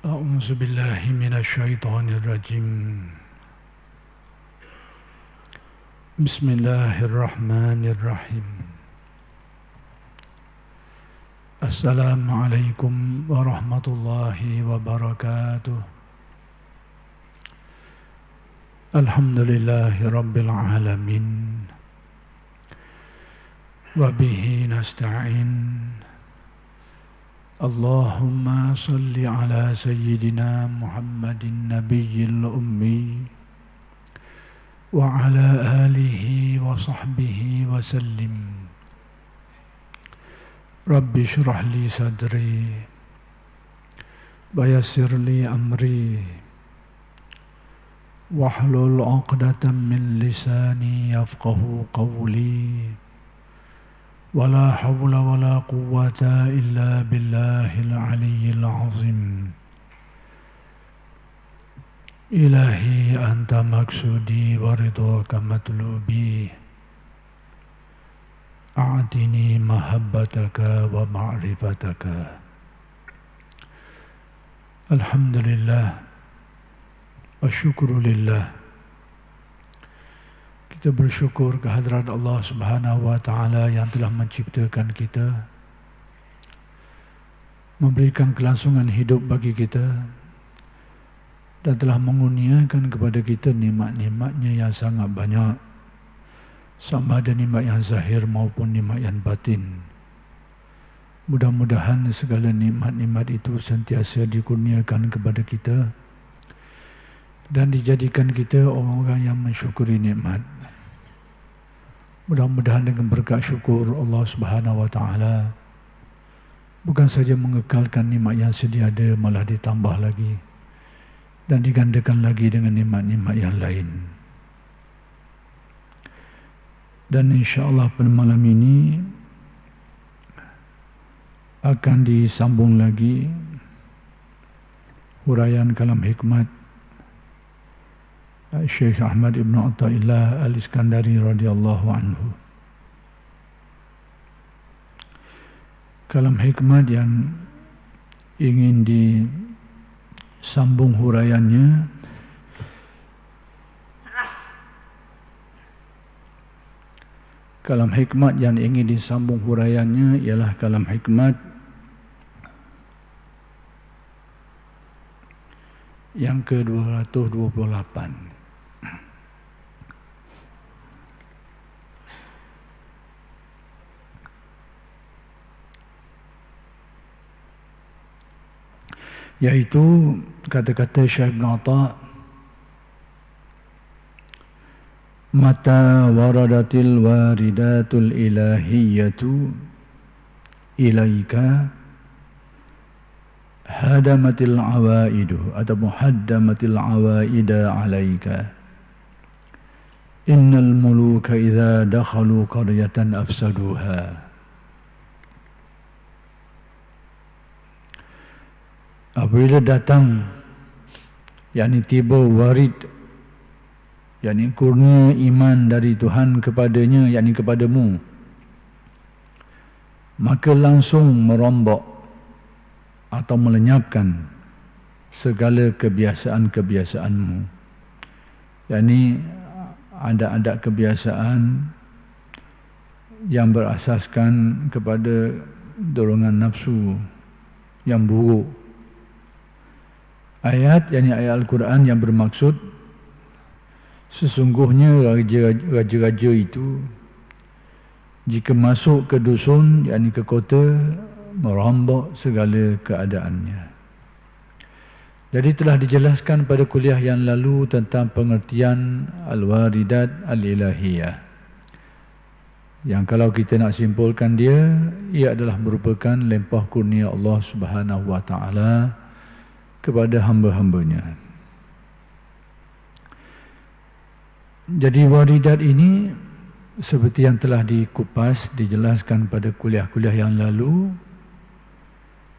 أعوذ بالله من الشيطان الرجيم بسم الله الرحمن الرحيم السلام عليكم ورحمة الله وبركاته الحمد لله رب العالمين وبه نستعين اللهم صل على سيدنا محمد النبي الأمي وعلى آله وصحبه وسلم رب اشرح لي صدري ويسر لي أمري واحلل عقدة من لساني يفقه قولي ولا حول ولا قوة إلا بالله العلي العظيم إلهي أنت مقصودي ورضاك مطلوبي أعطني محبتك ومعرفتك الحمد لله والشكر لله. Kita bersyukur kehadirat Allah Subhanahu wa Ta'ala yang telah menciptakan kita, memberikan kelangsungan hidup bagi kita, dan telah mengurniakan kepada kita nikmat-nikmatnya yang sangat banyak, sama ada nikmat yang zahir maupun nikmat yang batin. Mudah-mudahan segala nikmat-nikmat itu sentiasa dikurniakan kepada kita dan dijadikan kita orang-orang yang mensyukuri nikmat. Mudah-mudahan dengan berkat syukur Allah Subhanahu wa Ta'ala bukan saja mengekalkan nikmat yang sedia ada, malah ditambah lagi dan digandakan lagi dengan nikmat-nikmat yang lain. Dan insya-Allah pada malam ini akan disambung lagi huraian kalam hikmat Syekh Ahmad Ibn Atta'illah Al-Iskandari radhiyallahu anhu. Kalam hikmat yang ingin disambung huraiannya ialah kalam hikmat yang ke-228. Yaitu kata-kata Syekh Ibn Atta', mata waradatil waridatul ilahiyyatu ilaika hadamatil awaidu atau muhaddamatil awaida alaika innal muluka idza dakhalu qaryatan afsaduha. Apabila datang, yakni tiba warid, yakni kurnia iman dari Tuhan kepadanya, yakni kepadamu, maka langsung merombak atau melenyapkan segala kebiasaan-kebiasaanmu, yakni ada kebiasaan yang berasaskan kepada dorongan nafsu yang buruk. Ayat, yakni ayat Al-Quran yang bermaksud sesungguhnya raja-raja itu jika masuk ke dusun, yakni ke kota, merombak segala keadaannya. Jadi telah dijelaskan pada kuliah yang lalu tentang pengertian Al-Waridat Al-Ilahiyah, yang kalau kita nak simpulkan ia adalah merupakan lempah kurnia Allah Subhanahu wa Ta'ala kepada hamba-hambanya. Jadi waridat ini seperti yang telah dikupas, dijelaskan pada kuliah-kuliah yang lalu,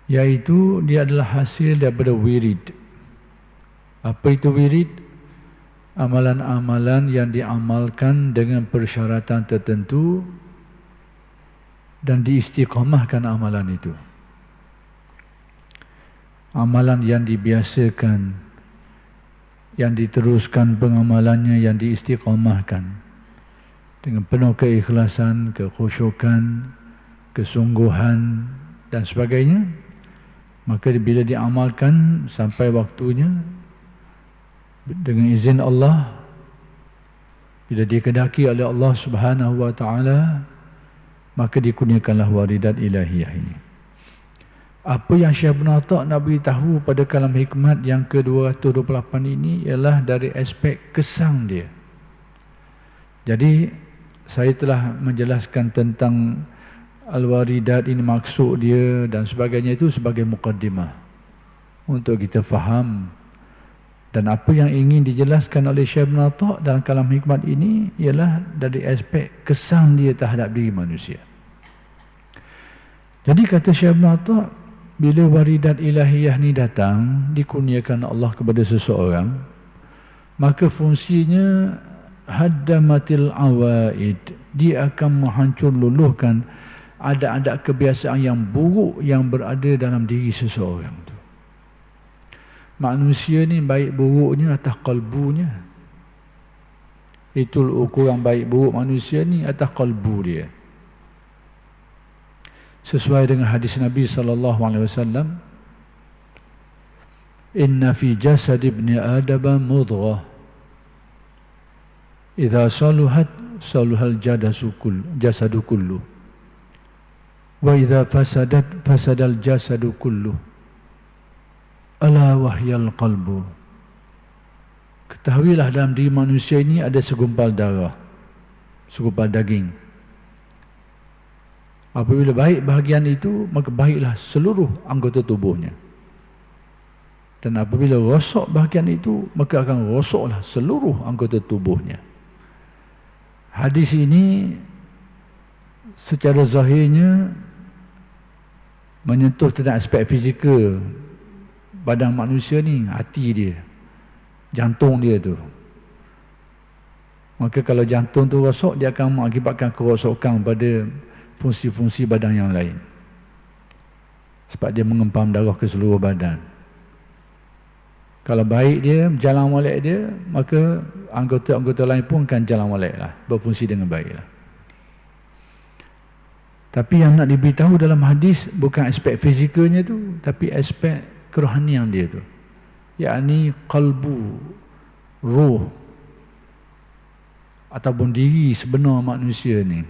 yaitu dia adalah hasil daripada wirid. Apa itu wirid? Amalan-amalan yang diamalkan dengan persyaratan tertentu dan diistiqamahkan amalan itu. amalan yang dibiasakan, yang diteruskan pengamalannya, yang diistiqamahkan dengan penuh keikhlasan, kekhusyukan, kesungguhan dan sebagainya, maka bila diamalkan sampai waktunya dengan izin Allah, bila dikehendaki oleh Allah Subhanahu wa taala, maka dikurniakanlah waridat ilahiyah ini. Apa yang Syekh Ibn Atta' nak beritahu pada kalam hikmat yang ke-228 ini ialah dari aspek kesan dia. Jadi saya telah menjelaskan tentang al-waridat ini, maksud dia dan sebagainya, itu sebagai muqaddimah untuk kita faham. Dan apa yang ingin dijelaskan oleh Syekh Ibn Atta' dalam kalam hikmat ini ialah dari aspek kesan dia terhadap diri manusia. Jadi kata Syekh Ibn Atta', bila waridat ilahiyah ni datang, dikurniakan Allah kepada seseorang, maka fungsinya haddamatil awaid, dia akan menghancur luluhkan adat-adat kebiasaan yang buruk yang berada dalam diri seseorang tu. Manusia ni baik buruknya atas kalbunya. Itu ukuran baik buruk manusia ni, atas kalbu dia. Sesuai dengan hadis Nabi SAW, inna fi jasad ibni adama mudghah idza saluhat saluhal jasadu kullu wa idza fasadat fasadal jasadu kullu ala wahyal qalbu. Ketahuilah, dalam diri manusia ini ada segumpal darah, segumpal daging. Apabila baik bahagian itu, maka baiklah seluruh anggota tubuhnya. Dan apabila rosak bahagian itu, maka akan rosaklah seluruh anggota tubuhnya. Hadis ini secara zahirnya menyentuh tentang aspek fizikal badan manusia ni, hati dia, jantung dia tu. Maka kalau jantung tu rosak, dia akan mengakibatkan kerosakan pada fungsi-fungsi badan yang lain, sebab dia mengempam darah ke seluruh badan. Kalau baik dia, jalan molek dia, maka anggota-anggota lain pun akan jalan molek lah, berfungsi dengan baik lah. Tapi yang nak diberitahu dalam hadis bukan aspek fizikalnya tu, tapi aspek kerohanian dia tu, yakni kalbu, roh ataupun diri sebenar manusia ni.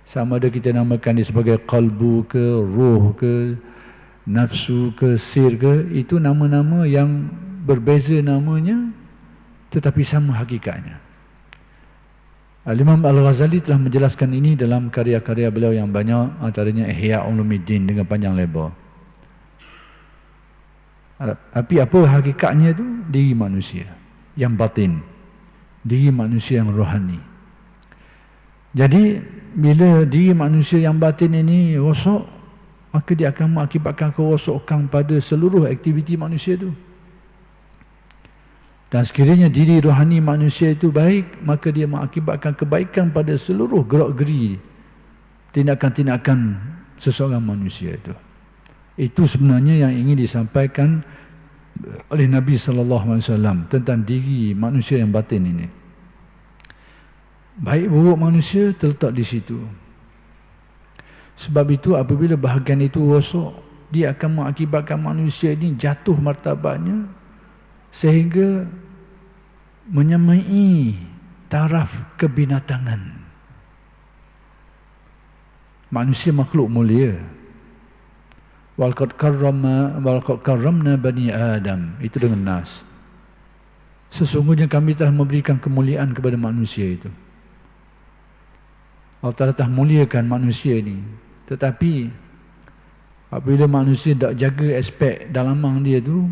Sama ada kita namakan dia sebagai kalbu ke, roh ke, nafsu ke, sir ke, itu nama-nama yang berbeza namanya tetapi sama hakikatnya. Al-Imam Al-Ghazali telah menjelaskan ini dalam karya-karya beliau yang banyak, antaranya Ihya Ulumuddin dengan panjang lebar. Tapi apa hakikatnya itu? Diri manusia yang batin, diri manusia yang rohani. Jadi bila diri manusia yang batin ini rosak, maka dia akan mengakibatkan kerosakan pada seluruh aktiviti manusia itu. Dan sekiranya diri rohani manusia itu baik, maka dia mengakibatkan kebaikan pada seluruh gerak-geri tindakan-tindakan seseorang manusia itu. Itu sebenarnya yang ingin disampaikan oleh Nabi SAW tentang diri manusia yang batin ini. Baik buruk manusia terletak di situ. Sebab itu apabila bahagian itu rosak, dia akan mengakibatkan manusia ini jatuh martabatnya sehingga menyamai taraf kebinatangan. Manusia makhluk mulia. Walqad karramna bani Adam, itu dengan nas. Sesungguhnya kami telah memberikan kemuliaan kepada manusia itu. Allah Ta'ala telah muliakan manusia ini. Tetapi apabila manusia tak jaga aspek dalaman dia tu,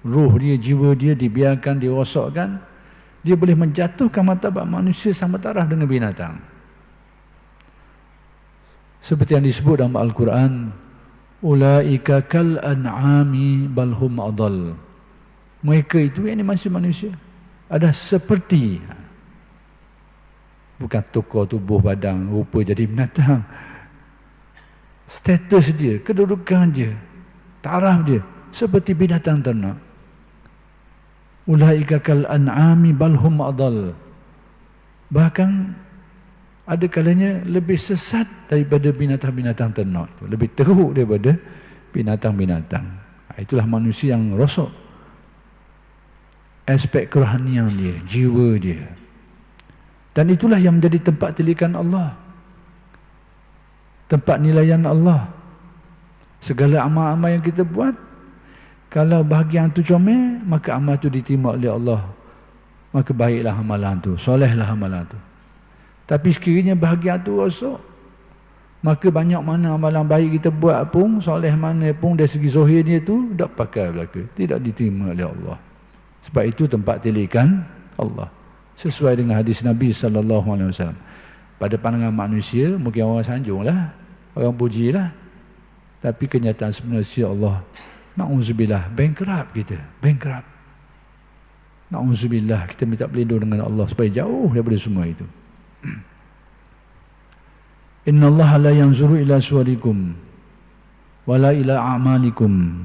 roh dia, jiwa dia dibiarkan dirosakkan, dia boleh menjatuhkan martabat manusia sama taraf dengan binatang. Seperti yang disebut dalam Al-Quran, ulaika kal an'ami bal hum adall. Mereka itu, yang ini manusia ada seperti, bukan tukar tubuh badan rupa jadi binatang, status dia, kedudukan dia, taraf dia seperti binatang ternak. Ulaika kal an'ami bal hum adall. Bahkan ada kalanya lebih sesat daripada binatang-binatang ternak itu, lebih teruk daripada binatang-binatang. Itulah manusia yang rosok aspek kerohanian dia, jiwa dia. Dan itulah yang menjadi tempat tilikan Allah, tempat nilaian Allah. Segala amal-amal yang kita buat, kalau bahagian tu comel, maka amal tu diterima oleh Allah, maka baiklah amalan tu, solehlah amalan tu. Tapi sekiranya bahagian tu rosak, maka banyak mana amalan baik kita buat pun, soleh mana pun dari segi zahirnya tu tak pakai belaka, tidak diterima oleh Allah. Sebab itu tempat tilikan Allah, sesuai dengan hadis Nabi SAW. Pada pandangan manusia mungkin orang sanjunglah, orang pujilah, tapi kenyataan sebenarnya Allah, na'udzubillah, bankrupt kita, bankrupt. Na'udzubillah, kita minta berlindung dengan Allah supaya jauh daripada semua itu. Inna Allah la yanzuru ila suwarikum wala ila a'malikum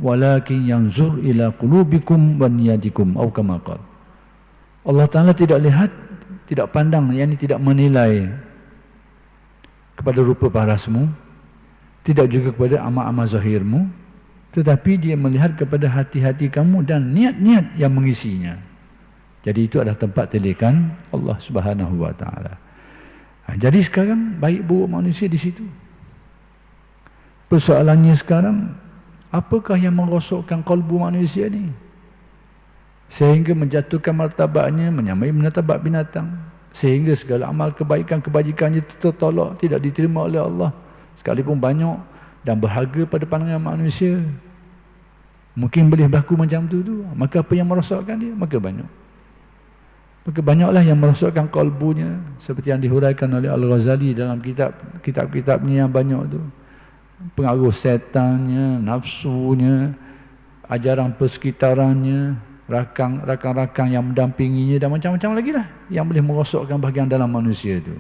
walakin yanzur ila qulubikum wa niyatikum, atau kama qala. Allah Ta'ala tidak lihat, tidak pandang, yakni tidak menilai kepada rupa parasmu, tidak juga kepada amal-amal zahirmu, tetapi dia melihat kepada hati-hati kamu dan niat-niat yang mengisinya. Jadi itu adalah tempat tilikan Allah Subhanahu wa Ta'ala. Jadi sekarang baik buruk manusia di situ. Persoalannya sekarang, apakah yang merosokkan kalbu manusia ni sehingga menjatuhkan martabatnya, menyamai martabat binatang, sehingga segala amal kebaikan-kebajikannya tertolak, tidak diterima oleh Allah, sekalipun banyak dan berharga pada pandangan manusia. Mungkin boleh berlaku macam tu. Maka apa yang merosakkan dia? Maka banyak. Maka banyaklah yang merosakkan kalbunya, seperti yang dihuraikan oleh Al-Ghazali dalam kitab-kitabnya yang banyak tu. Pengaruh setannya, nafsunya, ajaran persekitarannya, rakan-rakan yang mendampinginya, dan macam-macam lagi lah yang boleh merosakkan bahagian dalam manusia itu.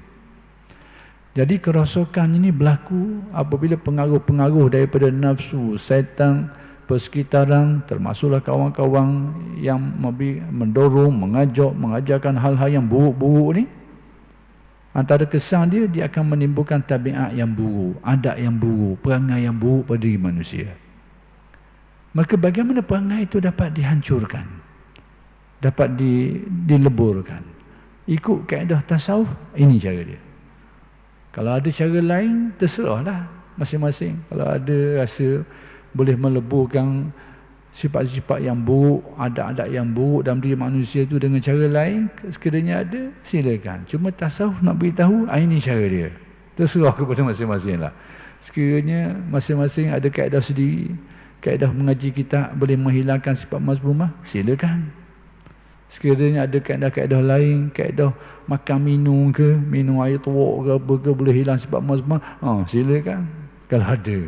Jadi kerosakan ini berlaku apabila pengaruh-pengaruh daripada nafsu, setan, persekitaran, termasuklah kawan-kawan yang mendorong, mengajarkan hal-hal yang buruk-buruk ni, antara kesan dia akan menimbulkan tabiat yang buruk, adat yang buruk, perangai yang buruk pada diri manusia. Maka bagaimana perangai itu dapat dihancurkan, dapat dileburkan? Ikut kaedah tasawuf, ini cara dia. Kalau ada cara lain, terserahlah masing-masing. Kalau ada rasa boleh meleburkan sifat-sifat yang buruk, adat-adat yang buruk dalam diri manusia itu dengan cara lain, sekiranya ada, silakan. Cuma tasawuf nak beritahu, ini cara dia. Terserah kepada masing-masing lah. Sekiranya masing-masing ada kaedah sendiri, kaedah mengaji kitab boleh menghilangkan sifat mazmumah, silakan. Sekiranya ada kaedah-kaedah lain, kaedah makan minum ke, minum air tuak ke, apa ke, boleh hilang sifat mazmumah, silakan. Kalau ada.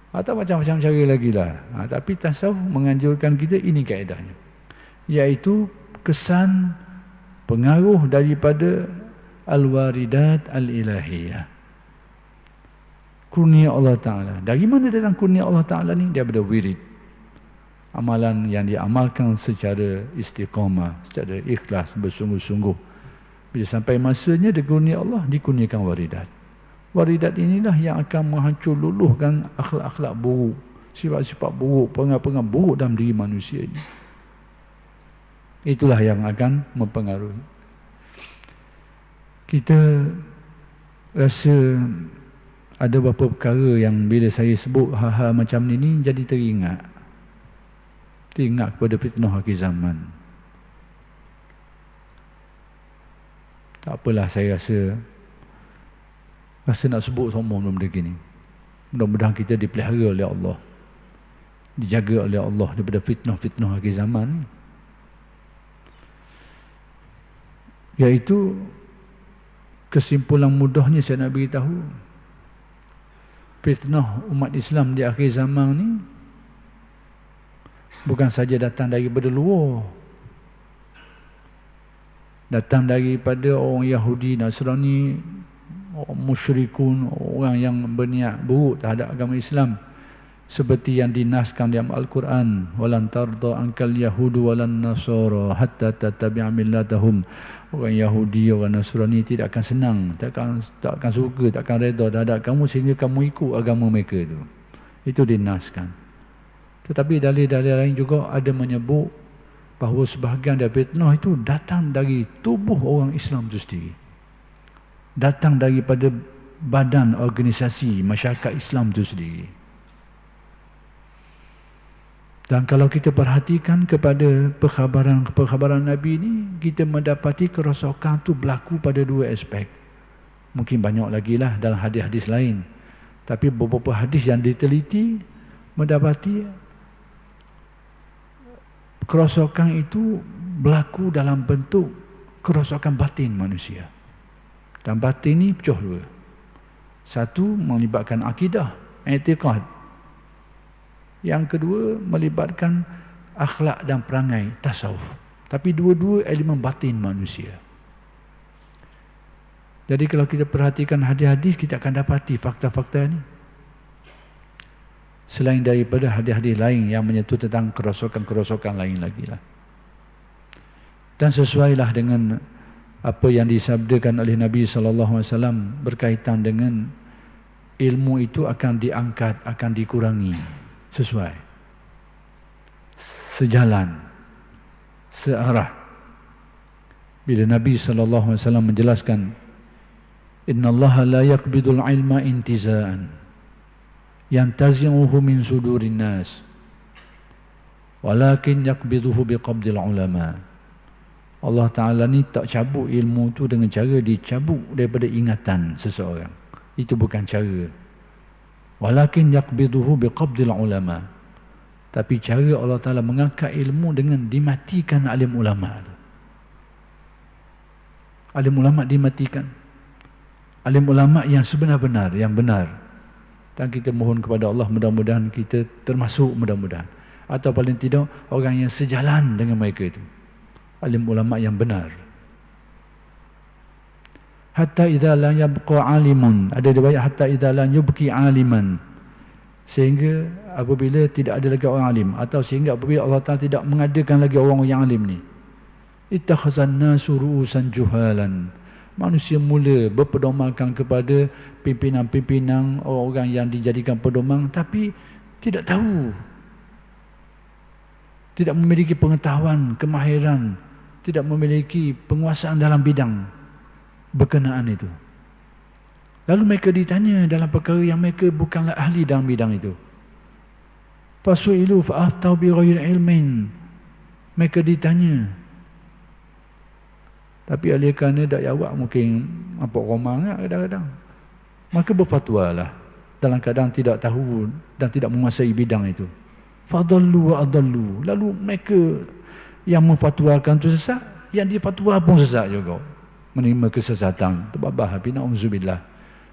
Atau macam-macam cara lagi lah. Tapi tasawuf menganjurkan kita, ini kaedahnya, iaitu kesan pengaruh daripada al-waridat al-ilahiyah, kurnia Allah Ta'ala. Dari mana datang kurnia Allah Ta'ala ni? Daripada wirid, amalan yang diamalkan secara istiqamah, secara ikhlas, bersungguh-sungguh. Bila sampai masanya dikurnia Allah, dikurniakan waridat. Waridat inilah yang akan menghancur luluhkan akhlak-akhlak buruk, sifat-sifat buruk, perangai-perangai buruk dalam diri manusia ini. Itulah yang akan mempengaruhi. Kita rasa ada beberapa perkara yang bila saya sebut hal-hal macam ini jadi teringat kepada fitnah akhir zaman. Tak apalah, saya rasa nak sebut sombong benda begini. Mudah-mudahan kita dipelihara oleh Allah, dijaga oleh Allah daripada fitnah-fitnah akhir zaman ni. Iaitu kesimpulan mudahnya saya nak beritahu, fitnah umat Islam di akhir zaman ni bukan saja datang daripada luar, datang daripada orang Yahudi, Nasrani, orang musyrikun, orang yang berniat buruk terhadap agama Islam, seperti yang dinaskan dalam Al-Quran, walan tarda ankal yahudu walan nasara hatta tattabi'a millatahum. Orang Yahudi, orang Nasrani tidak akan senang, tak akan suka, tak akan redha terhadap kamu sehingga kamu ikut agama mereka itu. Itu dinaskan. Tetapi dalil-dalil lain juga ada menyebut bahawa sebahagian dari fitnah itu datang dari tubuh orang Islam itu sendiri. Datang daripada badan organisasi masyarakat Islam itu sendiri. Dan kalau kita perhatikan kepada perkhabaran Nabi ini, kita mendapati kerosakan itu berlaku pada dua aspek. Mungkin banyak lagi lah dalam hadis-hadis lain. Tapi beberapa hadis yang diteliti mendapati kerosakan itu berlaku dalam bentuk kerosakan batin manusia. Dan batin ini pecah dua. Satu melibatkan akidah, i'tiqad. Yang kedua melibatkan akhlak dan perangai, tasawuf. Tapi dua-dua elemen batin manusia. Jadi kalau kita perhatikan hadis-hadis, kita akan dapati fakta-fakta ini. Selain daripada hadis-hadis lain yang menyentuh tentang kerosakan-kerosakan lain lagi lah. Dan sesuailah dengan apa yang disabdakan oleh Nabi SAW berkaitan dengan ilmu itu akan diangkat, akan dikurangi. Sesuai, sejalan, searah. Bila Nabi SAW menjelaskan, Inna Allah la yakbidul ilma intizaan yantazi'uhu min sudurin nas walakin yakbiduhu biqabdil ulama. Allah Ta'ala ni tak cabut ilmu tu dengan cara dicabut daripada ingatan seseorang. Itu bukan cara. Walakin yakbiduhu biqabdil ulama. Tapi cara Allah Ta'ala mengangkat ilmu dengan dimatikan alim ulama tu. Alim ulama dimatikan. Alim ulama yang sebenar-benar, yang benar. Dan kita mohon kepada Allah mudah-mudahan kita termasuk mudah-mudahan. Atau paling tidak orang yang sejalan dengan mereka itu. Alim ulama yang benar. Hatta idza la yabqa alimun, ada riwayat hatta idza la yubqi aliman, sehingga apabila tidak ada lagi orang alim, atau sehingga apabila Allah Ta'ala tidak mengadakan lagi orang yang alim ni, ittakhazan nasu ru'usan juhalan, manusia mula berpedomankan kepada pimpinan-pimpinan orang yang dijadikan pedoman tapi tidak tahu, tidak memiliki pengetahuan, kemahiran, tidak memiliki penguasaan dalam bidang berkenaan itu. Lalu mereka ditanya dalam perkara yang mereka bukanlah ahli dalam bidang itu. Fasu'ilu fa'aftau bi ghairi ilmin. Mereka ditanya. Tapi oleh kerana dak jawab mungkin apa romang kadang-kadang. Maka berfatwalah dalam keadaan tidak tahu dan tidak menguasai bidang itu. Fadallu wa adallu. Lalu mereka yang memfatwakan itu sesat, yang difatwa pun sesat juga. Menerima kesesatan. Terbabah habis, na'udzubillah.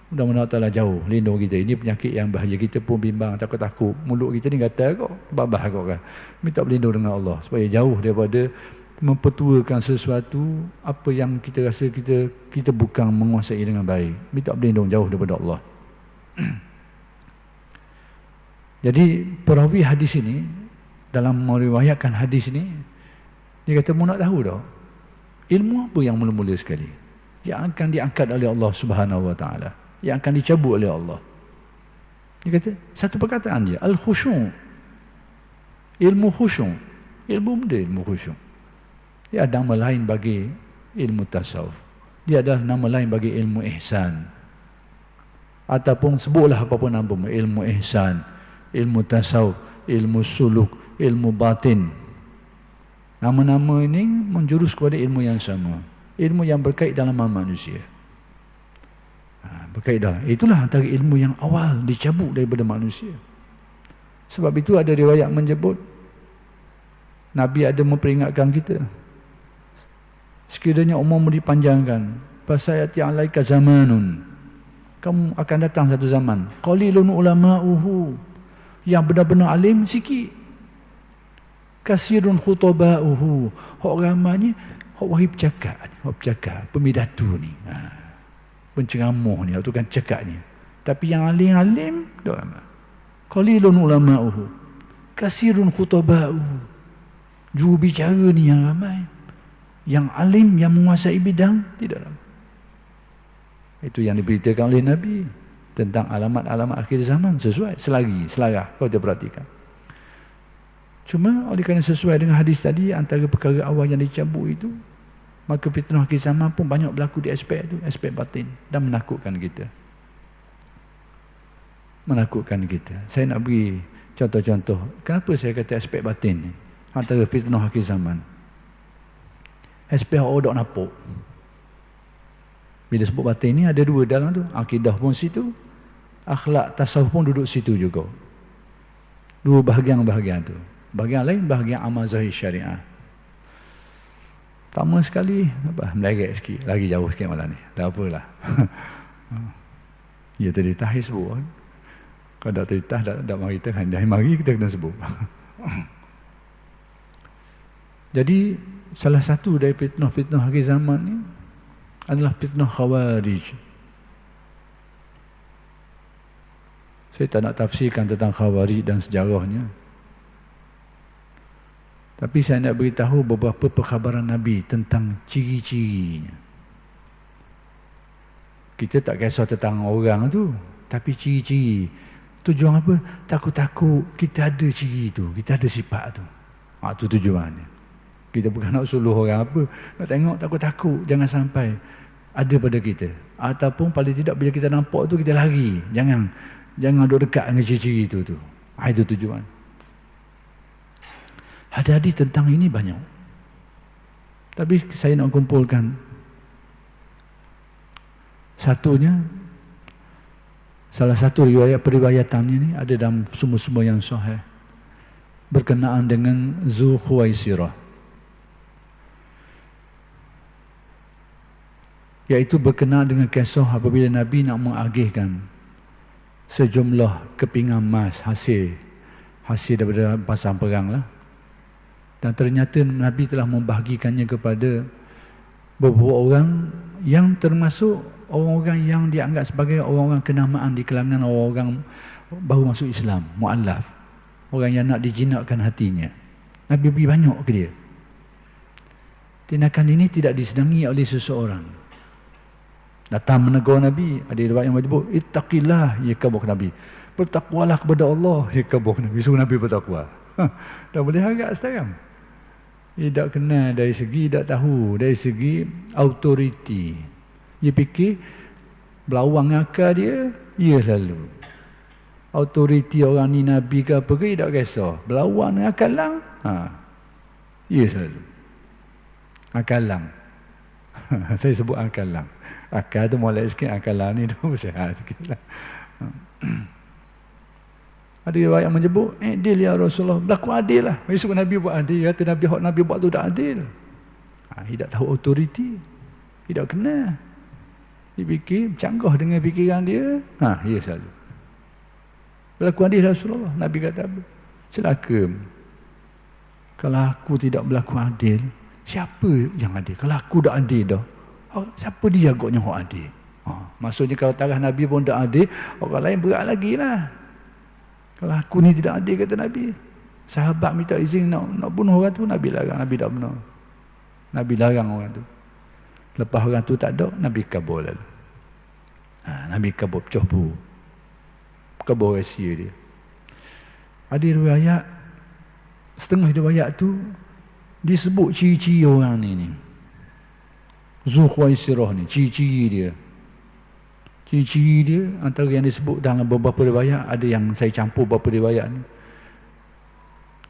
Mudah-mudahan Allah jauh lindung kita. Ini penyakit yang bahaya. Kita pun bimbang, takut-takut. Mulut kita ni gatal kok, terbabah kok kan. Minta berlindung dengan Allah supaya jauh daripada mempetuakan sesuatu apa yang kita rasa kita bukan menguasai dengan baik. Minta berlindung jauh daripada Allah. Jadi perawi hadis ini dalam meriwayatkan hadis ini, dia kata mu nak tahu dah ilmu apa yang mula-mula sekali yang akan diangkat oleh Allah Subhanahu wa taala, yang akan dicabut oleh Allah. Dia kata satu perkataan dia, al-khusyu'. Ilmu khusyu'. Ilmu benda ilmu khusyu'. Dia ada nama lain bagi ilmu tasawuf. Dia adalah nama lain bagi ilmu ihsan. Ataupun sebutlah apa-apa nama, ilmu ihsan, ilmu tasawuf, ilmu suluk, ilmu batin. Nama-nama ini menjurus kepada ilmu yang sama. Ilmu yang berkait dalam manusia. Berkait dalam. Itulah antara ilmu yang awal dicabut daripada manusia. Sebab itu ada riwayat menyebut Nabi ada memperingatkan kita. Sekiranya umurmu dipanjangkan, fasayati alaika zamanun. Kamu akan datang satu zaman. Qalilun ulama'uhu. Yang benar-benar alim sikit. Kasirun khutaba'uhu. Hak ramanya hak wahib cakap, pemidatu ni. Penceramah ni, tukang cakap ni. Tapi yang alim-alim tak ramai. Qalilun ulama'uhu, kasirun khutaba'uhu. Juru bicara ni yang ramai. Yang alim, yang menguasai bidang, tidak ramai. Itu yang diberitakan oleh Nabi tentang alamat-alamat akhir zaman. Sesuai, selarah, kalau kita perhatikan. Cuma oleh kerana sesuai dengan hadis tadi, antara perkara awal yang dicabut itu, maka fitnah akhir zaman pun banyak berlaku di aspek itu, aspek batin, dan menakutkan kita. Menakutkan kita. Saya nak beri contoh-contoh. Kenapa saya kata aspek batin ni? Antara fitnah akhir zaman. Aspek orang dok napuk. Bila sebut batin ni ada dua dalam tu. Akidah pun situ, akhlak tasawuf pun duduk situ juga. Dua bahagian-bahagian tu. Bahagian lain, bahagian amal zahir syariah. Pertama sekali, meleget sikit, lagi jauh sikit malam ni. Dah apalah. Ya tadi tahir sebut. Kalau tak tadi tah, tak mari kita, dah mari kita kena sebut. Jadi, salah satu dari fitnah-fitnah akhir zaman ni adalah fitnah Khawarij. Saya tak nak tafsirkan tentang Khawarij dan sejarahnya. Tapi saya nak beritahu beberapa perkhabaran Nabi tentang ciri-cirinya. Kita tak kisah tentang orang tu, tapi ciri-ciri. Tujuan apa? Takut-takut kita ada ciri tu, kita ada sifat tu. Itu tujuannya. Kita bukan nak suluh orang apa, nak tengok takut-takut jangan sampai ada pada kita. Ataupun paling tidak bila kita nampak tu kita lari. Jangan duduk dekat dengan ciri-ciri itu tu. Itu tujuan. Hadis tentang ini banyak. Tapi saya nak kumpulkan satunya. Salah satu periwayatannya ni ada dalam semua-semua yang sahih berkenaan dengan Zulkhuwaisirah, iaitu berkenaan dengan kisah apabila Nabi nak mengagihkan sejumlah kepingan emas hasil daripada pasang perang lah. Dan ternyata Nabi telah membahagikannya kepada beberapa orang yang termasuk orang-orang yang dianggap sebagai orang-orang kenamaan di kalangan orang-orang baru masuk Islam, mu'allaf, orang yang nak dijinakkan hatinya. Nabi beri banyak ke dia. Tindakan ini tidak disenangi oleh seseorang. Datang menegur Nabi, ada riwayat yang menyebut ittaqillah, ia khabar Nabi, bertakwalah kepada Allah, ia khabar Nabi, suruh Nabi bertakwa. Dah boleh harap sekarang. Dia tak kenal dari segi, tak tahu dari segi autoriti. Dia fikir belawang akal dia, ia selalu autoriti orang ni Nabi ke apa ke, dia tak kisah. Belawang dengan akal lang, ia selalu akal lang. Saya sebut akal lang. Akal tu molek sikit, akal lang ni tu sihat sikit lah. Ada riwayat menyebut, adil ya Rasulullah, berlaku adil lah. Besok Nabi buat adil, kata Nabi, hak Nabi buat tu tak adil. Dia tak tahu autoriti, dia tak kenal. Dia fikir, canggah dengan fikiran dia, ya selalu. Berlaku adil ya Rasulullah. Nabi kata apa? Celaka. Kalau aku tidak berlaku adil, siapa yang adil? Kalau aku tak adil dah, siapa dia agaknya hak adil? Maksudnya kalau taraf Nabi pun tak adil, orang lain berat lagi lah. Kalau aku ni tidak adil, kata Nabi. Sahabat minta izin nak bunuh orang tu, Nabi larang, Nabi tak benar. Nabi larang orang tu. Lepas orang tu tak ada, Nabi kabur lalu. Nabi kabur, pecah kabur rahsia dia. Ada riwayat, setengah riwayat tu disebut ciri-ciri orang ni. Zulkhuwaisirah ni, ciri-ciri dia. Ciri-ciri dia antara yang disebut dalam beberapa riwayat, ada yang saya campur beberapa riwayat ni.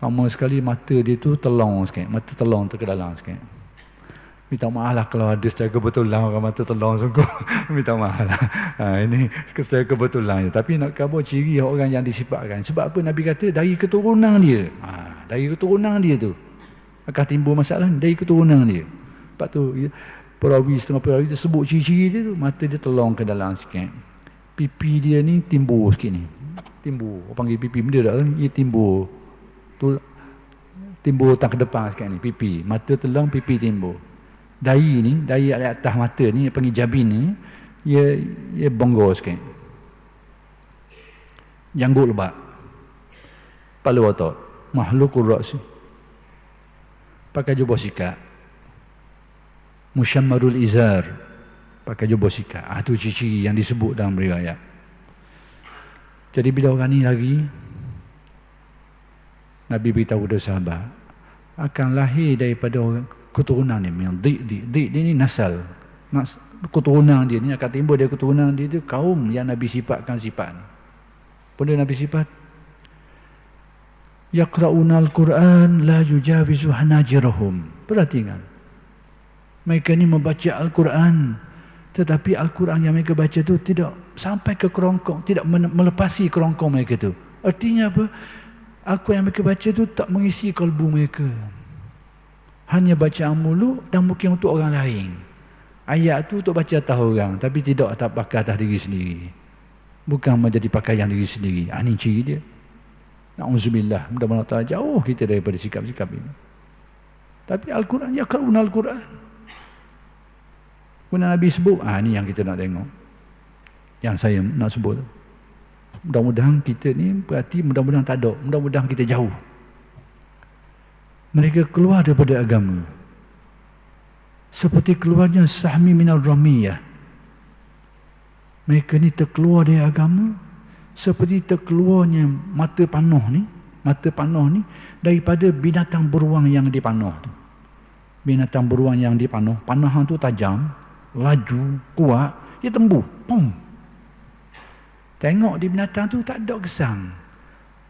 Pertama sekali mata dia tu telong sikit, mata telong terkedalang sikit. Minta maaf lah kalau ada secara kebetulan orang mata telong sungguh. Minta maaf lah. Ini secara kebetulan je. Tapi nak khabar ciri orang yang disifatkan. Sebab apa Nabi kata? Dari keturunan dia. Dari keturunan dia tu akan timbul masalah dari keturunan dia. Sebab tu setengah perawi dia sebut ciri-ciri dia tu, mata dia telong ke dalam sikit, pipi dia ni timbul sikit ni, timbul, orang panggil pipi benda tak kan, ia timbul tu, timbul tak ke depan sikit ni, pipi, mata telong, pipi timbul. Dahi atas mata ni, panggil jabin ni, ia bonggol sikit, janggut lebat, kepala otot, mahlukur ra'si, pakai jubah sikat, musyammarul izar, pakai jubah sikat. Itu ciri-ciri yang disebut dalam riwayat. Jadi bila orang ni lagi, Nabi beritahu kepada sahabat, akan lahir daripada keturunan ni yang dik ni nasal, keturunan dia ni akan timbul dari keturunan dia tu kaum yang Nabi sifatkan sifat ni. Benda Nabi sifat, yaqra'una al-Quran la yujawizu hanajirahum. Perhatikan, mereka ni membaca Al-Quran, tetapi Al-Quran yang mereka baca tu tidak sampai ke kerongkong, tidak melepasi kerongkong mereka tu. Artinya apa? Al-Quran yang mereka baca tu tak mengisi kalbu mereka, hanya bacaan mulut dan mungkin untuk orang lain. Ayat tu untuk baca atas orang, tapi tidak pakai atas diri sendiri, bukan menjadi pakaian diri sendiri. Ini ciri dia. Na'udzubillah, mudah-mudahan Allah jauh kita daripada sikap-sikap ini. Tapi Al-Quran, yaqra'una Al-Quran, kemudian Nabi sebut, ini yang kita nak tengok, yang saya nak sebut. Mudah-mudahan kita ni berarti mudah-mudahan tak ada, mudah-mudahan kita jauh. Mereka keluar daripada agama seperti keluarnya sahmi minar ramiyah. Mereka ni terkeluar dari agama seperti terkeluarnya mata panah ni daripada binatang beruang yang dipanah tu. Binatang beruang yang dipanah, panah tu tajam, laju, kuat, dia tembus, pum. Tengok di binatang tu tak ada gesang,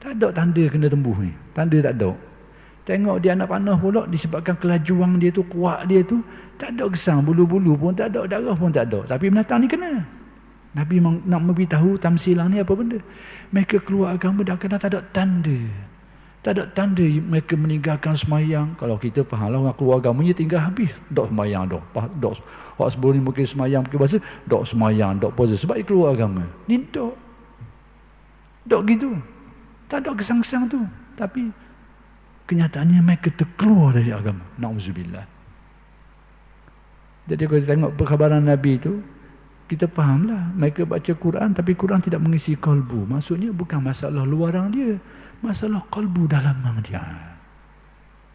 tak ada tanda kena tembus ni, tanda tak ada. Tengok dia anak panah pula, disebabkan kelajuan dia tu, kuat dia tu, tak ada gesang, bulu-bulu pun tak ada, darah pun tak ada. Tapi binatang ni kena. Nabi nak memberitahu tamsilan ni apa benda. Mereka keluar agama dan kadang tak ada tanda. Tak ada tanda mereka meninggalkan semayang. Kalau kita faham lah, orang keluar agama ni tinggal habis. Dok semayang, dok. Orang sebelum ni mungkin semayang, mungkin bahasa, dok semayang, dok puasa. Sebab dia keluar agama. Ni dok. Dok gitu. Tak ada gesang-gesang tu. Tapi kenyataannya mereka terkeluar dari agama. Na'udzubillah. Jadi kalau kita tengok perkhabaran Nabi itu, kita fahamlah mereka baca Quran tapi Quran tidak mengisi kalbu. Maksudnya bukan masalah luaran dia, masalah kalbu dalam dia.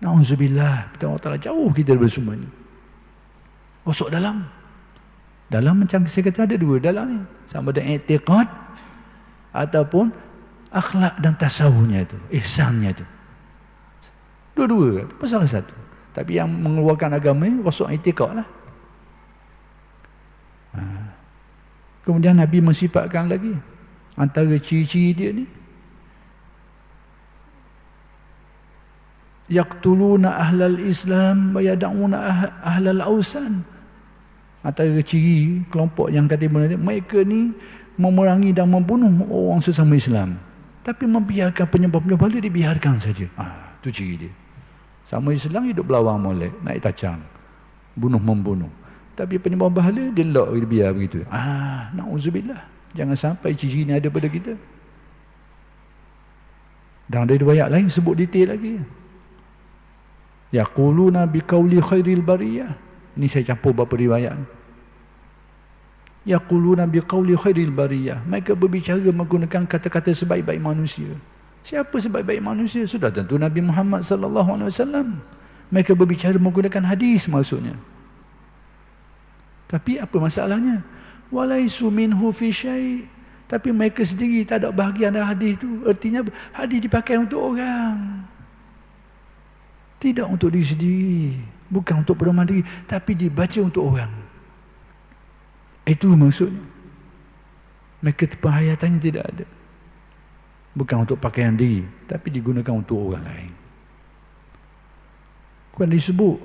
Na'udzubillah. Kita Allah Ta'ala jauh kita dari semua ni. Masuk dalam. Dalam macam saya kata ada dua dalam ni. Sama ada i'tiqad ataupun akhlak dan tasawufnya itu, ihsannya itu. Dua-dua, itu salah satu. Tapi yang mengeluarkan agama ni masuk i'tiqad lah. Kemudian Nabi mensifatkan lagi antara ciri-ciri dia ni, yaqtuluna ahlal Islam wa yad'una ahlal ausan. Antara ciri kelompok yang kata mereka ni memerangi dan membunuh orang sesama Islam, tapi membiarkan penyembah-penyembah dia dibiarkan saja. Itu ciri dia. Sama Islam hidup belawang molek, naik tacang, bunuh-membunuh. Tapi penyembah bahala dia lock, dia biar begitu. Na'udzubillah. Jangan sampai ciri ini ada pada kita. Dan ada riwayat lain sebut detail lagi. Yaquluna biqauli khairil bariyah. Ini saya campur beberapa riwayat. Yaquluna biqauli khairil bariyah. Mereka berbicara menggunakan kata-kata sebaik-baik manusia. Siapa sebaik-baik manusia? Sudah tentu Nabi Muhammad sallallahu alaihi wasallam. Mereka berbicara menggunakan hadis maksudnya. Tapi apa masalahnya? Walaisu minhu fi syai'. Tapi mereka sendiri tak ada bahagian dalam hadis tu. Artinya hadis dipakai untuk orang, tidak untuk diri sendiri, bukan untuk pedoman diri, tapi dibaca untuk orang. Itu maksudnya. Mereka penghayatannya tidak ada. Bukan untuk pakaian diri, tapi digunakan untuk orang lain. Bukan disebut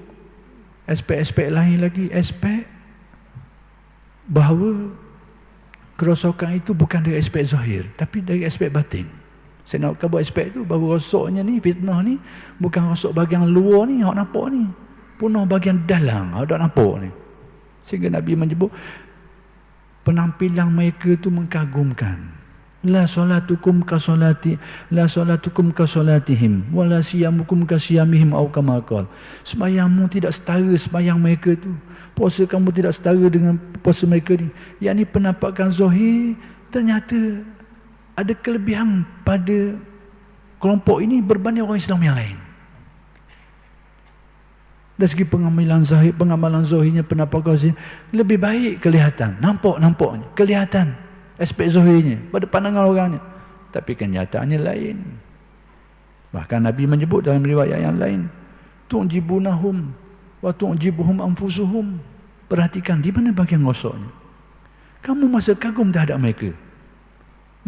aspek-aspek lain lagi, aspek bahawa kerosakan itu bukan dari aspek zahir, tapi dari aspek batin. Saya nak buat aspek itu, bahawa rosaknya ni, fitnah ni, bukan rosak bahagian luar ni, awak nampak ni, punah bahagian dalam, awak tak nampak ni. Sehingga Nabi menyebut penampilan mereka itu mengkagumkan. La salatukum ka salatihim wa la siyamukum ka siyamihim aw kama qala. Sembahyangmu tidak setara sembahyang mereka itu. Puasa kamu tidak setara dengan puasa mereka ni. Yang ni penampakan zahir ternyata ada kelebihan pada kelompok ini berbanding orang Islam yang lain. Dari segi pengamalan zahirnya, penampakan zahirnya lebih baik kelihatan, nampaknya, kelihatan aspek zahirnya pada pandangan orangnya. Tapi kenyataannya lain. Bahkan Nabi menyebut dalam riwayat yang lain, tu'jibunahum wa tu'jibuhum anfusuhum. Perhatikan di mana bagian gosoknya. Kamu masa kagum terhadap mereka.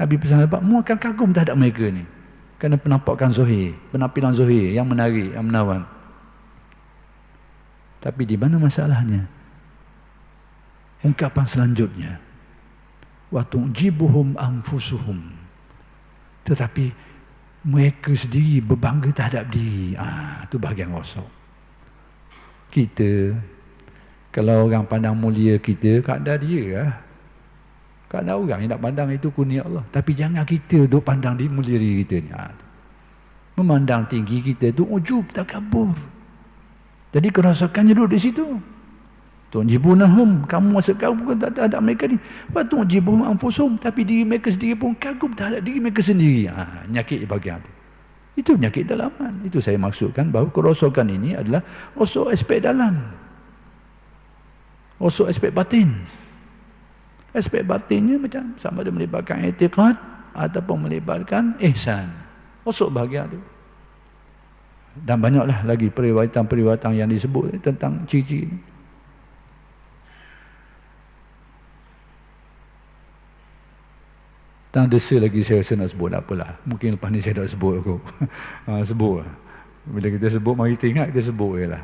Nabi pesan apa? Mu akan kagum terhadap mereka ni. Kerana penampakan zahir, penampilan zahir yang menarik, yang menawan. Tapi di mana masalahnya? Ungkapan selanjutnya, wa tu'jibuhum anfusuhum. Tetapi mereka sendiri berbangga terhadap diri. Itu bahagian rosok. Kita, kalau orang pandang mulia kita, kadang dia lah. Kadang orang yang nak pandang itu kurnia Allah. Tapi jangan kita duk pandang di mulia diri kita ni. Memandang tinggi kita tu ujub, takabur. Jadi kerosakannya duduk di situ. Tu'jibunahum, kamu masa kagum terhadap mereka ni. Wa tu'jibuhum anfusuhum, tapi diri mereka sendiri pun kagum terhadap diri mereka sendiri. Nyakit bahagian itu. Itu nyakit dalaman. Itu saya maksudkan bahawa kerosakan ini adalah rosok aspek dalam. Rosok aspek batin. Aspek batinnya macam sama ada melibatkan i'tiqad ataupun melibatkan ihsan. Rosok bahagian itu. Dan banyaklah lagi periwayatan-periwayatan yang disebut tentang ciri-ciri ini. Tak desa lagi saya rasa nak sebut, tak apalah. Mungkin lepas ni saya tak sebut aku. Sebut lah. Bila kita sebut, mari kita ingat, kita sebut je lah.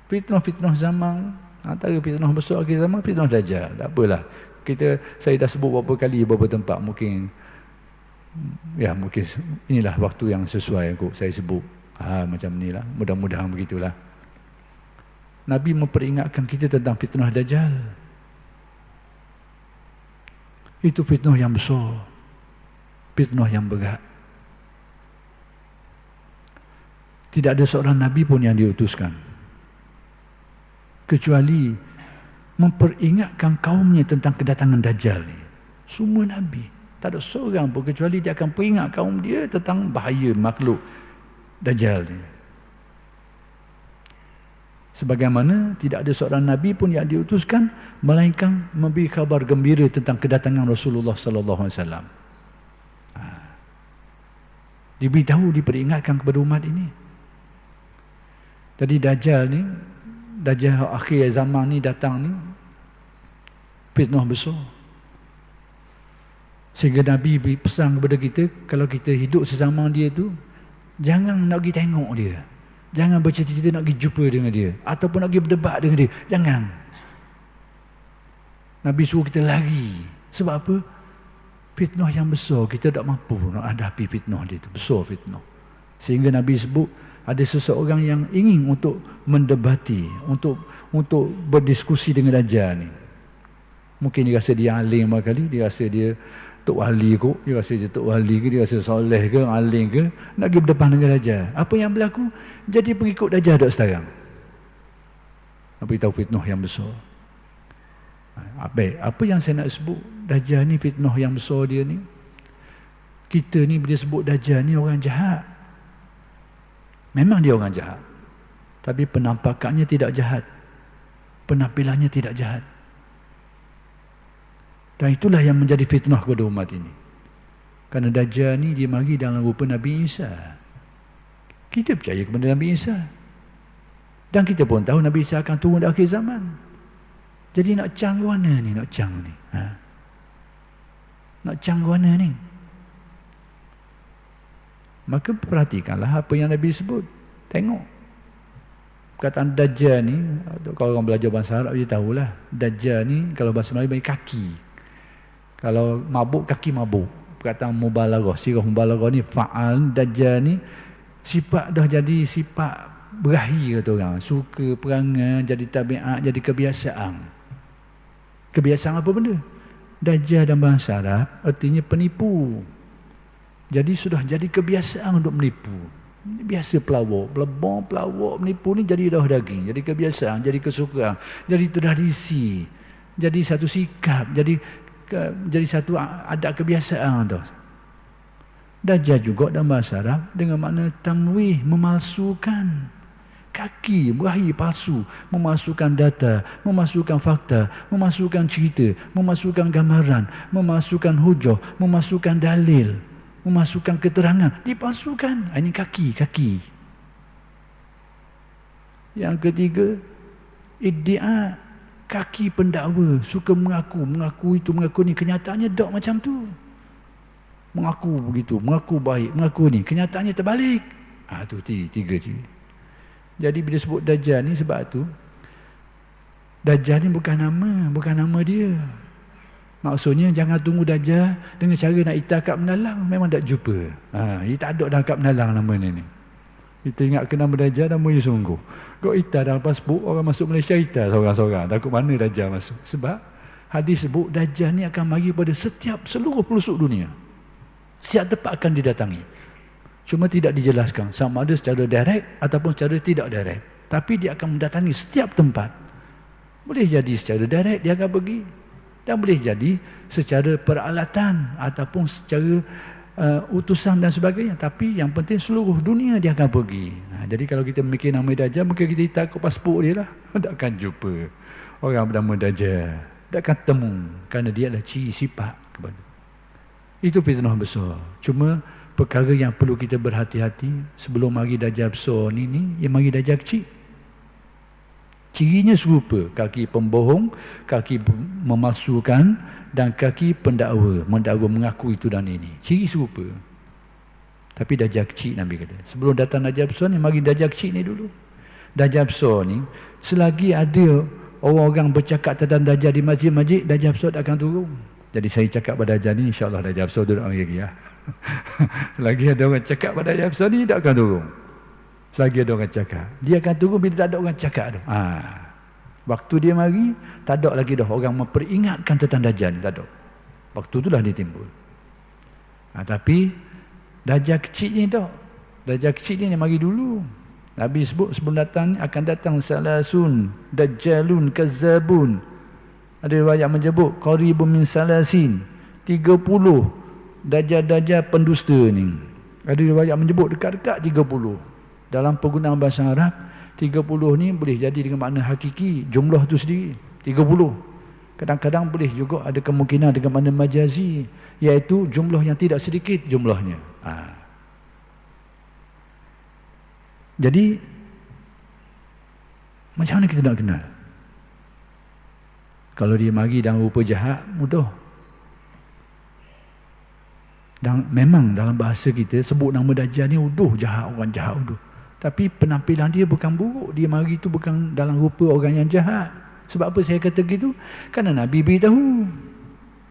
Fitnah-fitnah zaman, antara fitnah besar akhir zaman, fitnah Dajjal. Tak apalah. Saya dah sebut beberapa kali, beberapa tempat. Mungkin inilah waktu yang sesuai aku saya sebut. Macam inilah, mudah-mudahan begitulah. Nabi memperingatkan kita tentang fitnah Dajjal. Itu fitnah yang besar, fitnah yang berat. Tidak ada seorang Nabi pun yang diutuskan kecuali memperingatkan kaumnya tentang kedatangan Dajjal ni. Semua Nabi, tak ada seorang pun kecuali dia akan peringat kaum dia tentang bahaya makhluk Dajjal ni. Sebagaimana tidak ada seorang Nabi pun yang diutuskan melainkan memberi kabar gembira tentang kedatangan Rasulullah sallallahu alaihi wasallam. Diberitahu, diperingatkan kepada umat ini. Jadi Dajjal ni, Dajjal akhir zaman ni datang ni, fitnah besar. Sehingga Nabi beri pesan kepada kita, kalau kita hidup sesama dia tu, jangan nak pergi tengok dia. Jangan bercita-cita nak pergi jumpa dengan dia ataupun nak pergi berdebat dengan dia. Jangan. Nabi suruh kita lari. Sebab apa? Fitnah yang besar. Kita tak mampu nak hadapi fitnah dia itu. Besar fitnah. Sehingga Nabi sebut ada seseorang yang ingin untuk mendebati, untuk berdiskusi dengan Dajjal ni. Mungkin dia rasa dia alim kali, dia rasa dia Tok Wali kot, dia rasa dia Tok Wali ke, dia rasa soleh ke, alim ke, nak pergi berdepan dengan Dajjal. Apa yang berlaku? Jadi pengikut Dajjal dok sekarang. Apa tahu fitnah yang besar. Baik, apa yang saya nak sebut, Dajjal ni fitnah yang besar dia ni. Kita ni bila sebut Dajjal ni orang jahat. Memang dia orang jahat. Tapi penampakannya tidak jahat. Penampilannya tidak jahat. Dan itulah yang menjadi fitnah kepada umat ini. Kerana Dajjal ni dia mari dalam rupa Nabi Isa. Kita percaya kepada Nabi Isa. Dan kita pun tahu Nabi Isa akan turun di akhir zaman. Jadi nak cang mana ni? Nak cang ni? Nak cang mana ni? Maka perhatikanlah apa yang Nabi sebut. Tengok. Perkataan Dajjal ni, kalau orang belajar bahasa Arab dia tahulah. Dajjal ni kalau bahasa Melayu bagi kaki. Kalau mabuk, kaki mabuk. Perkataan mubalaghah, sirah mubalaghah ni fa'al. Dajjal ni sifat dah jadi sifat berahi kata orang. Suka perangai, jadi tabiat, jadi kebiasaan. Kebiasaan apa benda? Dajjal dalam bahasa Arab artinya penipu. Jadi sudah jadi kebiasaan untuk menipu. Biasa pelawak, menipu ni jadi dah daging, jadi kebiasaan, jadi kesukaan, jadi tradisi, jadi satu sikap, jadi satu adat kebiasaan dah. Dajjal juga dalam bahasa Arab dengan makna tamwih, memalsukan. Kaki, berahi palsu, memasukkan data, memasukkan fakta, memasukkan cerita, memasukkan gambaran, memasukkan hujah, memasukkan dalil, memasukkan keterangan, dipalsukan. Ini kaki. Yang ketiga, iddia, kaki pendakwa, suka mengaku ni, kenyataannya tak macam tu. Mengaku begitu, mengaku baik, mengaku ni, kenyataannya terbalik. Tu tiga ciri. Jadi bila sebut Dajjal ni, sebab tu Dajjal ni bukan nama dia. Maksudnya jangan tunggu Dajjal dengan cara nak itar kad menalang, memang tak jumpa. Dia tak ada dalam kad menalang nama ni. Kita ingat ke nama Dajjal, namanya sungguh. Kau itar dalam pasport, orang masuk Malaysia itar seorang-seorang. Takut mana Dajjal masuk. Sebab hadis sebut Dajjal ni akan mari pada seluruh pelosok dunia. Setiap tempat akan didatangi. Cuma tidak dijelaskan sama ada secara direct ataupun secara tidak direct. Tapi dia akan mendatangi setiap tempat. Boleh jadi secara direct dia akan pergi. Dan boleh jadi secara peralatan ataupun secara utusan dan sebagainya. Tapi yang penting seluruh dunia dia akan pergi. Jadi kalau kita memikir nama Dajjal, maka kita takut pasport dia lah. Tak akan jumpa orang bernama Dajjal. Tak akan temu. Kerana dia adalah ciri sifat kepada. Itu fitnah besar. Cuma perkara yang perlu kita berhati-hati sebelum mari Dajjal besar ni yang mari Dajjal kecil. Cirinya serupa, kaki pembohong, kaki memalsukan dan kaki pendakwa, mendakwa mengaku itu dan ini. Ciri serupa. Tapi Dajjal kecil Nabi kata. Sebelum datang Dajjal besar ni, mari Dajjal kecil ni dulu. Dajjal besar ni, selagi ada orang-orang bercakap tentang Dajjal di masjid-masjid, Dajjal besar tak akan turun. Jadi saya cakap pada Dajjal ni, insyaAllah Dajjal besar duduk lagi ya. Selagi ada orang cakap pada Dajjal besar ni, tak akan turun. Selagi ada orang cakap. Dia akan turun bila tak ada orang cakap tu. Waktu dia mari, tak ada lagi dah orang memperingatkan tentang Dajjal ni, tak ada. Waktu itulah dia timbul. Tapi Dajjal kecil ni tak. Dajjal kecil ni mari dulu. Nabi sebut sebelum datang akan datang salasun, dajjalun, kazzabun. Ada riwayat menyebut qaribun min salasin, 30 dajjal-dajjal pendusta ni. Ada riwayat menyebut dekat-dekat 30. Dalam penggunaan bahasa Arab, 30 ni boleh jadi dengan makna hakiki, jumlah tu sendiri 30. Kadang-kadang boleh juga ada kemungkinan dengan makna majazi, iaitu jumlah yang tidak sedikit jumlahnya. Jadi macam mana kita nak kenal? Kalau dia mari dalam rupa jahat, mudah. Dan memang dalam bahasa kita sebut nama Dajjal ni jahat, orang jahat uduh. Tapi penampilan dia bukan buruk. Dia mari tu bukan dalam rupa orang yang jahat. Sebab apa saya kata gitu? Kerana Nabi beritahu.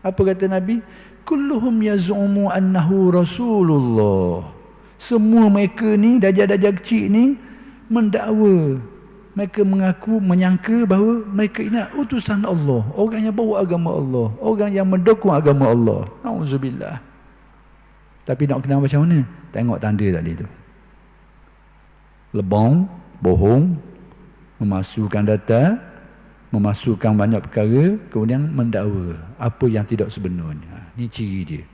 Apa kata Nabi? Kulluhum yaz'umu annahu Rasulullah. Semua mereka ni, Dajjal-Dajjal kecil ni mendakwa. Mereka mengaku, menyangka bahawa mereka ini utusan Allah. Orang yang bawa agama Allah. Orang yang mendukung agama Allah. Auzubillah. Tapi nak kenal macam mana? Tengok tanda tadi tu. Lebong, bohong, memasukkan data, memasukkan banyak perkara, kemudian mendakwa apa yang tidak sebenarnya. Ini ciri dia.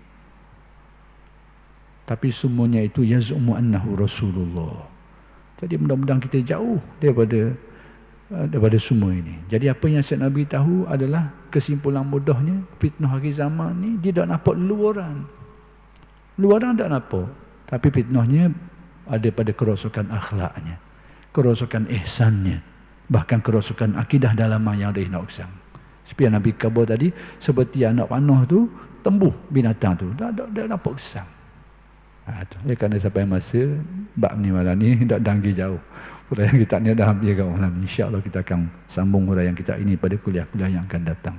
Tapi semuanya itu yaz'umu annahu Rasulullah. Jadi mudah-mudahan kita jauh daripada semua ini. Jadi apa yang Syed Nabi tahu adalah kesimpulan mudahnya, fitnah hari zaman ni dia tak nampak luaran. Luaran tak nampak. Tapi fitnahnya ada pada kerosakan akhlaknya, kerosakan ihsannya, bahkan kerosakan akidah dalaman yang ada nak usang. Seperti yang Nabi khabar tadi, seperti anak panah tu tembuh binatang tu, tak nampak usang. Kerana sampai masa bab ni malam ni tak danggi jauh. Huraian kita ni dah habis kat malam. InsyaAllah kita akan sambung huraian kita ini pada kuliah-kuliah yang akan datang.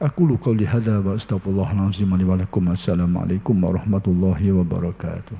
Aqulu qawli hadza wa astaghfirullahalazim li wa lakum. Assalamualaikum warahmatullahi wabarakatuh.